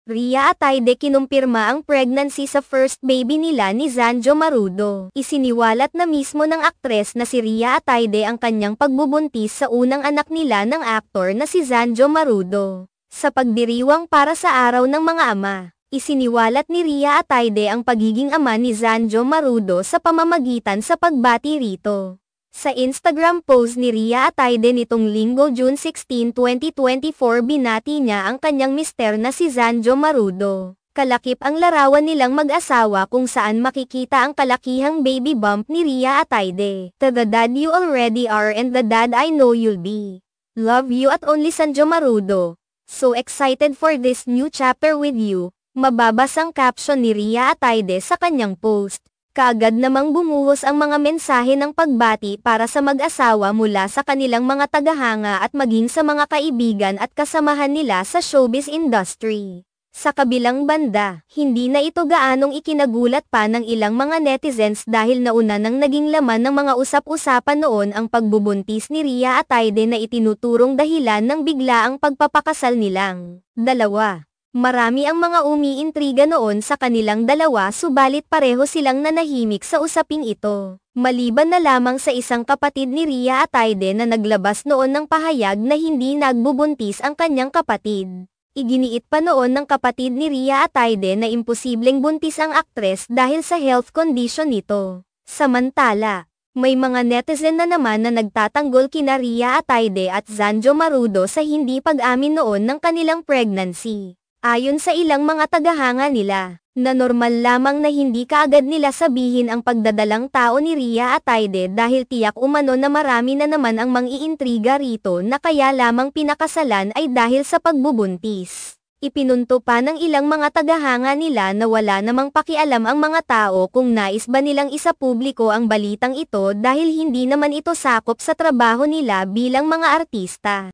Rhea Atayde kinumpirma ang pregnancy sa first baby nila ni Zanjo Marudo. Isiniwalat na mismo ng aktres na si Rhea Atayde ang kanyang pagbubuntis sa unang anak nila ng aktor na si Zanjo Marudo. Sa pagdiriwang para sa araw ng mga ama, isiniwalat ni Rhea Atayde ang pagiging ama ni Zanjo Marudo sa pamamagitan sa pagbati rito. Sa Instagram post ni Rhea Atayde nitong Linggo June 16, 2024 binati niya ang kanyang mister na si Zanjo Marudo. Kalakip ang larawan nilang mag-asawa kung saan makikita ang kalakihang baby bump ni Rhea Atayde. "To the dad you already are and the dad I know you'll be. Love you at only Zanjo Marudo. So excited for this new chapter with you." Mababasang caption ni Rhea Atayde sa kanyang post. Kaagad namang bumuhos ang mga mensahe ng pagbati para sa mag-asawa mula sa kanilang mga tagahanga at maging sa mga kaibigan at kasamahan nila sa showbiz industry. Sa kabilang banda, hindi na ito gaanong ikinagulat pa ng ilang mga netizens dahil nauna nang naging laman ng mga usap-usapan noon ang pagbubuntis ni Rhea Atayde na itinuturong dahilan ng biglaang pagpapakasal nilang dalawa. Marami ang mga umiintriga noon sa kanilang dalawa subalit pareho silang nanahimik sa usaping ito. Maliban na lamang sa isang kapatid ni Rhea Atayde na naglabas noon ng pahayag na hindi nagbubuntis ang kanyang kapatid. Iginiit pa noon ng kapatid ni Rhea Atayde na imposibleng buntis ang aktres dahil sa health condition nito. Samantala, may mga netizen na naman na nagtatanggol kina Rhea Atayde at Zanjo Marudo sa hindi pag-amin noon ng kanilang pregnancy. Ayon sa ilang mga tagahanga nila, na normal lamang na hindi kaagad nila sabihin ang pagdadalang tao ni Rhea Atayde dahil tiyak umano na marami na naman ang mang-iintriga rito na kaya lamang pinakasalan ay dahil sa pagbubuntis. Ipinunto pa ng ilang mga tagahanga nila na wala namang pakialam ang mga tao kung nais ba nilang isapubliko ang balitang ito dahil hindi naman ito sakop sa trabaho nila bilang mga artista.